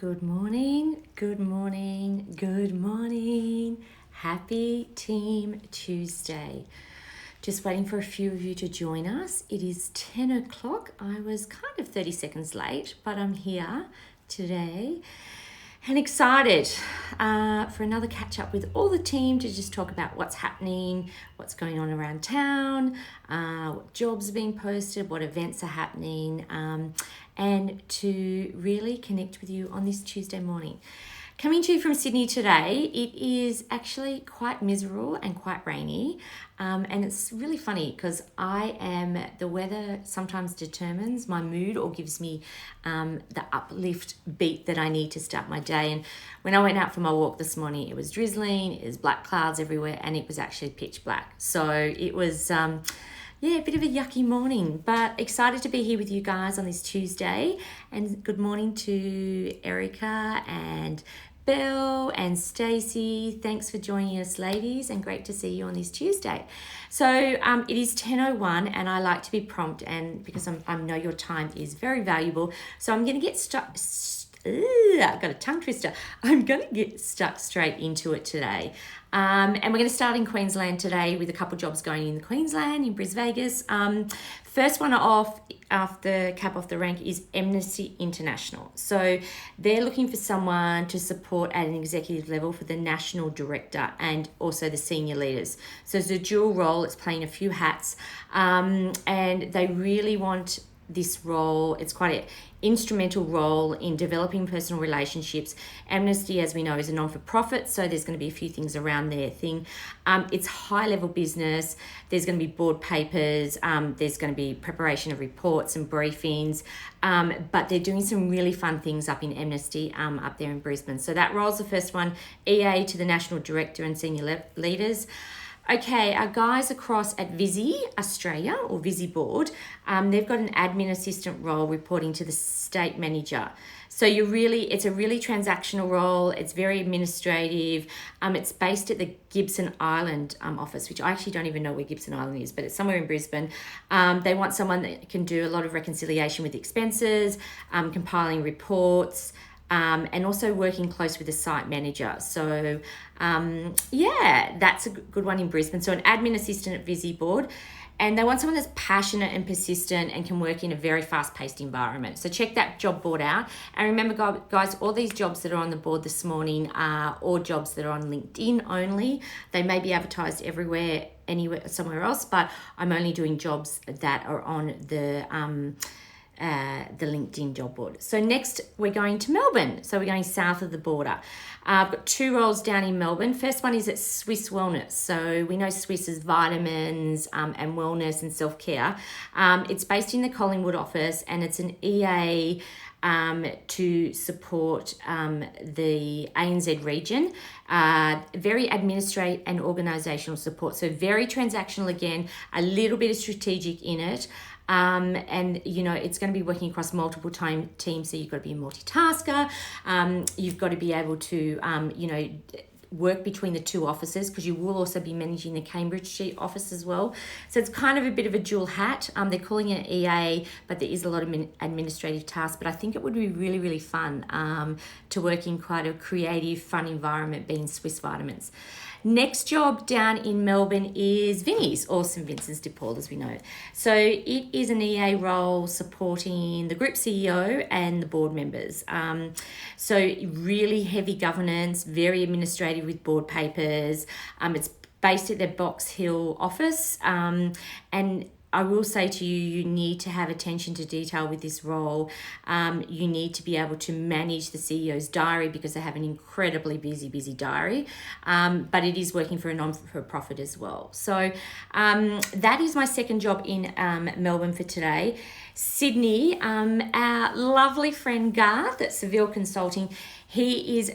Good morning, good morning, good morning. Happy Team Tuesday. Just waiting for a few of you to join us. It is 10 o'clock. I was kind of 30 seconds late, but I'm here today and excited for another catch up with all the team to just talk about what's happening, what's going on around town, what jobs are being posted, what events are happening, and to really connect with you on this Tuesday morning. Coming to you from Sydney today, it is actually quite miserable and quite rainy. And it's really funny because the weather sometimes determines my mood or gives me the uplift beat that I need to start my day. And when I went out for my walk this morning, it was drizzling, it was black clouds everywhere, and it was actually pitch black. So it was, a bit of a yucky morning, but excited to be here with you guys on this Tuesday. And good morning to Erica and Bill and Stacey. Thanks for joining us, ladies, and great to see you on this Tuesday. So it is 10:01 and I like to be prompt, and because I know your time is very valuable, so I'm going to get stuck. I've got a tongue twister. I'm going to get stuck straight into it today. And we're going to start in Queensland today with a couple jobs going in Queensland, in Brisbane, Vegas. First one off the rank is Amnesty International. So they're looking for someone to support at an executive level for the national director and also the senior leaders. So it's a dual role. It's playing a few hats, and they really want this role. It's quite an instrumental role in developing personal relationships. Amnesty, as we know, is a non-for-profit, so there's going to be a few things around their thing. It's high-level business. There's going to be board papers. There's going to be preparation of reports and briefings, but they're doing some really fun things up in Amnesty, up there in Brisbane. So that role's the first one, EA to the national director and senior leaders. Okay, our guys across at Visy, Australia, or Visy board, they've got an admin assistant role reporting to the state manager. So it's a really transactional role. It's very administrative. It's based at the Gibson Island office, which I actually don't even know where Gibson Island is, but it's somewhere in Brisbane. They want someone that can do a lot of reconciliation with expenses, compiling reports, and also working close with the site manager. So that's a good one in Brisbane. So an admin assistant at Visy board, and they want someone that's passionate and persistent and can work in a very fast-paced environment. So check that job board out. And remember, guys, all these jobs that are on the board this morning are all jobs that are on LinkedIn only. They may be advertised everywhere, anywhere, somewhere else, but I'm only doing jobs that are on the LinkedIn job board. So next we're going to Melbourne. So we're going south of the border. I've got two roles down in Melbourne. First one is at Swisse Wellness. So we know Swisse is vitamins and wellness and self-care. It's based in the Collingwood office, and it's an EA to support the ANZ region. Very administrative and organisational support. So very transactional again, a little bit of strategic in it. And it's going to be working across multiple teams, so you've got to be a multitasker. You've got to be able to work between the two offices, because you will also be managing the Cambridge Street office as well. So it's kind of a bit of a dual hat. They're calling it an EA, but there is a lot of administrative tasks. But I think it would be really, really fun to work in quite a creative, fun environment, being Swisse Vitamins. Next job down in Melbourne is Vinnies, or St Vincent's de Paul as we know it. So it is an EA role supporting the group CEO and the board members. So really heavy governance, very administrative with board papers. It's based at their Box Hill office, and I will say to you, you need to have attention to detail with this role. You need to be able to manage the CEO's diary, because they have an incredibly busy diary. But it is working for a non-for-profit as well. So that is my second job in Melbourne for today. Sydney, our lovely friend Garth at Saville Consulting, he is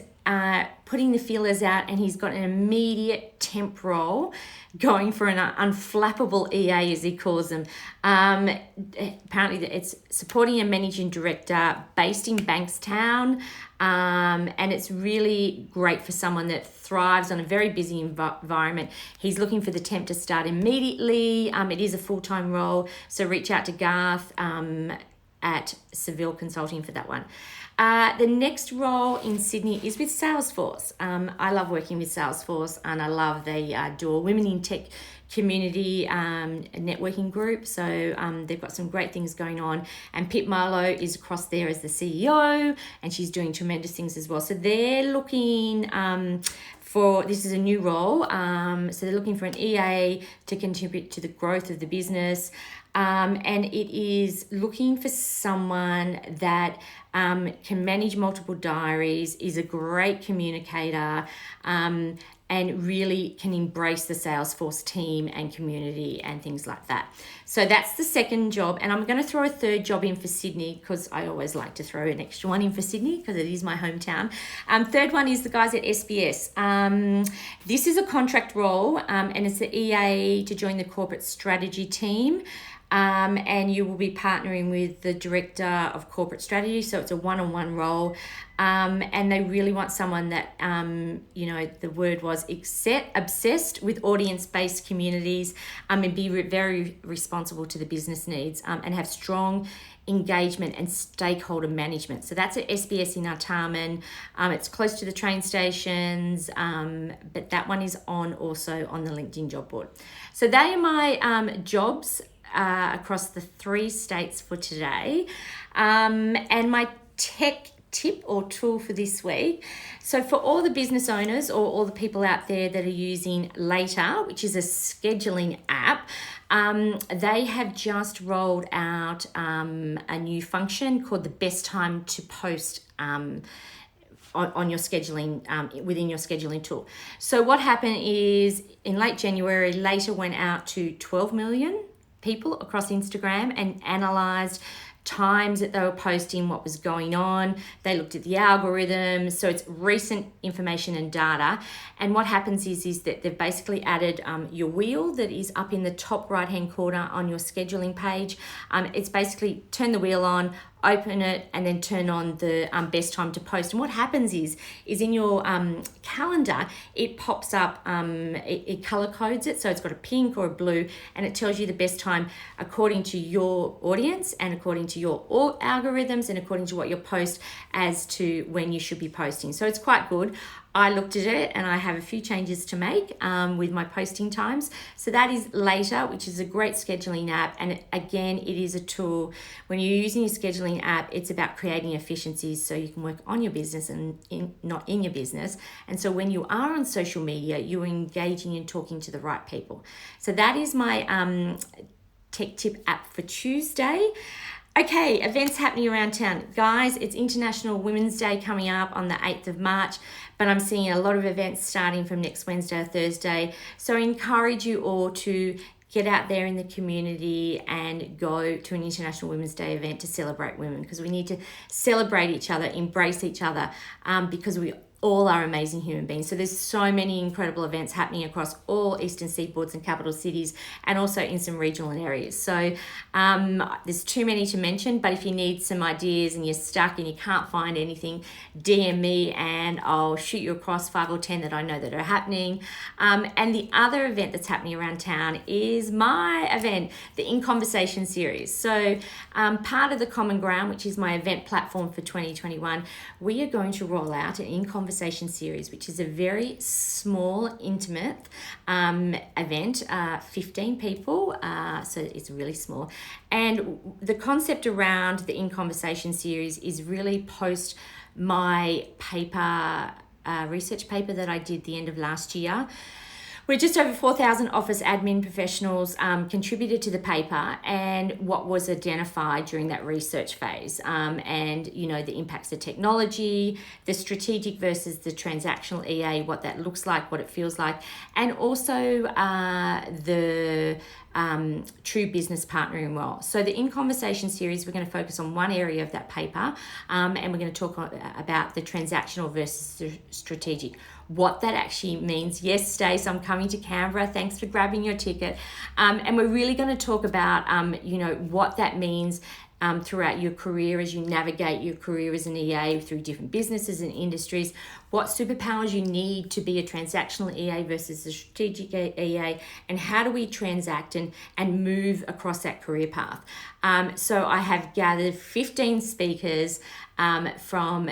putting the feelers out, and he's got an immediate temp role going for an unflappable EA, as he calls them. Apparently it's supporting a managing director based in Bankstown, and it's really great for someone that thrives on a very busy environment. He's looking for the temp to start immediately. It is a full-time role, so reach out to Garth at Saville Consulting for that one. The next role in Sydney is with Salesforce. I love working with Salesforce, and I love they do a Women in Tech community networking group. So they've got some great things going on. And Pip Marlowe is across there as the CEO, and she's doing tremendous things as well. So they're looking this is a new role. So they're looking for an EA to contribute to the growth of the business. And it is looking for someone that can manage multiple diaries, is a great communicator, and really can embrace the Salesforce team and community and things like that. So that's the second job. And I'm going to throw a third job in for Sydney, because I always like to throw an extra one in for Sydney because it is my hometown. Third one is the guys at SBS. This is a contract role, and it's the EA to join the corporate strategy team. And you will be partnering with the director of corporate strategy, so it's a one-on-one role, and they really want someone that the word was obsessed with audience-based communities, and be very responsible to the business needs, and have strong engagement and stakeholder management. So that's at SBS in Latermedia. It's close to the train stations, but that one is also on the LinkedIn job board. So they are my jobs across the 3 states for today. And my tech tip or tool for this week. So for all the business owners or all the people out there that are using Later, which is a scheduling app, they have just rolled out a new function called the best time to post on your scheduling, within your scheduling tool. So what happened is in late January, Later went out to 12 million people across Instagram and analysed times that they were posting, what was going on. They looked at the algorithms. So it's recent information and data. And what happens is that they've basically added your wheel that is up in the top right-hand corner on your scheduling page. It's basically turn the wheel on, open it, and then turn on the best time to post. And what happens is in your calendar, it pops up, it color codes it. So it's got a pink or a blue, and it tells you the best time according to your audience and according to your algorithms and according to what you post as to when you should be posting. So it's quite good. I looked at it and I have a few changes to make with my posting times. So that is Later, which is a great scheduling app. And again, it is a tool. When you're using your scheduling app, it's about creating efficiencies so you can work on your business and not in your business. And so when you are on social media, you're engaging and talking to the right people. So that is my tech tip app for Tuesday. Okay, events happening around town. Guys, it's International Women's Day coming up on the 8th of March, but I'm seeing a lot of events starting from next Wednesday or Thursday. So I encourage you all to get out there in the community and go to an International Women's Day event to celebrate women, because we need to celebrate each other, embrace each other, because we all are amazing human beings. So there's so many incredible events happening across all eastern seaboards and capital cities, and also in some regional areas. So there's too many to mention, but if you need some ideas and you're stuck and you can't find anything, DM me and I'll shoot you across 5 or 10 that I know that are happening. And the other event that's happening around town is my event, the In Conversation series. So part of the Common Ground, which is my event platform for 2021, we are going to roll out an In Conversation series, which is a very small, intimate event, 15 people, so it's really small. And the concept around the In Conversation series is really post my paper, research paper that I did the end of last year. We're just over 4,000 office admin professionals contributed to the paper and what was identified during that research phase, and the impacts of technology, the strategic versus the transactional EA, what that looks like, what it feels like, and also the true business partnering role. So the In Conversation series, we're going to focus on one area of that paper, and we're going to talk about the transactional versus the strategic, what that actually means. Yes, Stace, I'm coming to Canberra. Thanks for grabbing your ticket. And we're really going to talk about, what that means throughout your career as you navigate your career as an EA through different businesses and industries, what superpowers you need to be a transactional EA versus a strategic EA, and how do we transact and move across that career path. So I have gathered 15 speakers from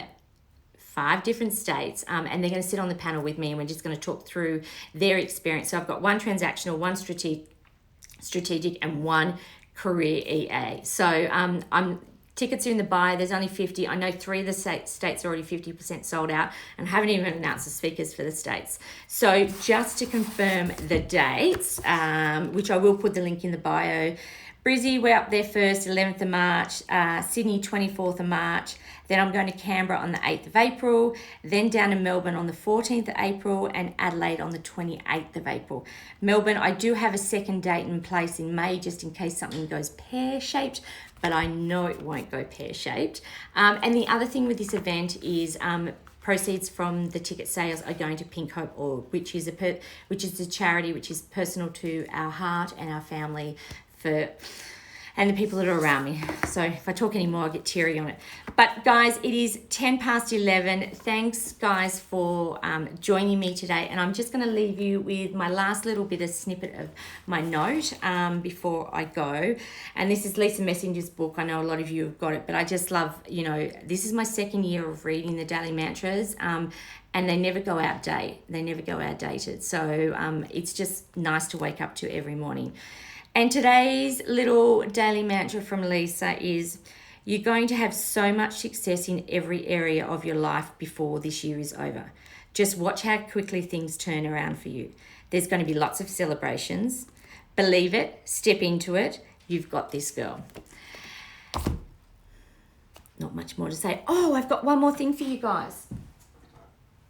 5 different states, and they're going to sit on the panel with me, and we're just going to talk through their experience. So I've got 1 transactional, 1 strategic, and 1 career EA. So tickets are in the buy. There's only 50. I know 3 of the states are already 50% sold out, and haven't even announced the speakers for the states. So just to confirm the dates, which I will put the link in the bio. Visy, we're up there first, 11th of March, Sydney, 24th of March. Then I'm going to Canberra on the 8th of April, then down to Melbourne on the 14th of April, and Adelaide on the 28th of April. Melbourne, I do have a second date in place in May, just in case something goes pear-shaped, but I know it won't go pear-shaped. And the other thing with this event is proceeds from the ticket sales are going to Pink Hope Org, which is a charity which is personal to our heart and our family and the people that are around me. So if I talk anymore, I'll get teary on it. But guys, it is 10 past 11. Thanks guys for joining me today. And I'm just going to leave you with my last little bit of snippet of my note before I go. And this is Lisa Messenger's book. I know a lot of you have got it, but I just love, this is my 2nd year of reading the daily mantras. And they never go outdated. They never go outdated. So it's just nice to wake up to every morning. And today's little daily mantra from Lisa is, you're going to have so much success in every area of your life before this year is over. Just watch how quickly things turn around for you. There's going to be lots of celebrations. Believe it, step into it. You've got this, girl. Not much more to say. Oh, I've got one more thing for you guys.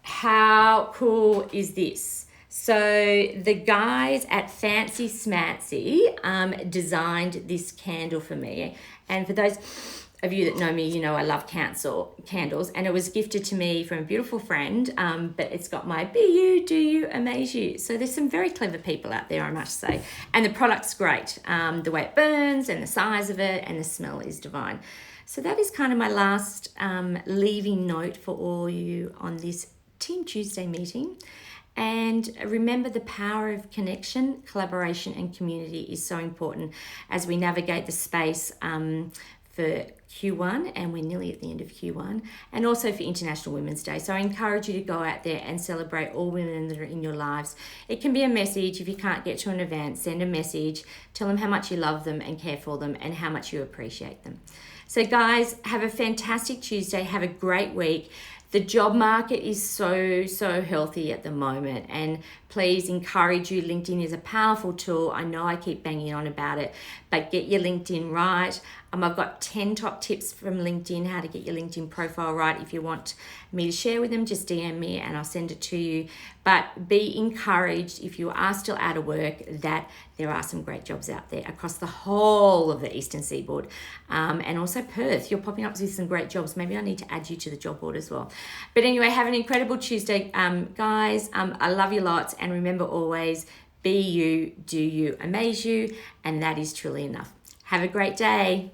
How cool is this? So the guys at Fancyschmancyballoonco designed this candle for me. And for those of you that know me, I love candles. And it was gifted to me from a beautiful friend, but it's got my Be You, Do You, Amaze You. So there's some very clever people out there, I must say. And the product's great. The way it burns and the size of it and the smell is divine. So that is kind of my last leaving note for all you on this Team Tuesday meeting. And remember, the power of connection, collaboration, and community is so important as we navigate the space for Q1, and we're nearly at the end of Q1, and also for International Women's Day. So I encourage you to go out there and celebrate all women that are in your lives. It can be a message. If you can't get to an event, send a message. Tell them how much you love them and care for them and how much you appreciate them. So guys, have a fantastic Tuesday. Have a great week. The job market is so healthy at the moment, and please encourage you. LinkedIn is a powerful tool. I know I keep banging on about it, but get your LinkedIn right. I've got 10 top tips from LinkedIn, how to get your LinkedIn profile right. If you want me to share with them, just DM me and I'll send it to you. But be encouraged, if you are still out of work, that there are some great jobs out there across the whole of the Eastern Seaboard, and also Perth. You're popping up with some great jobs. Maybe I need to add you to the job board as well. But anyway, have an incredible Tuesday, guys. I love you lots, and remember always, be you, do you, amaze you, and that is truly enough. Have a great day.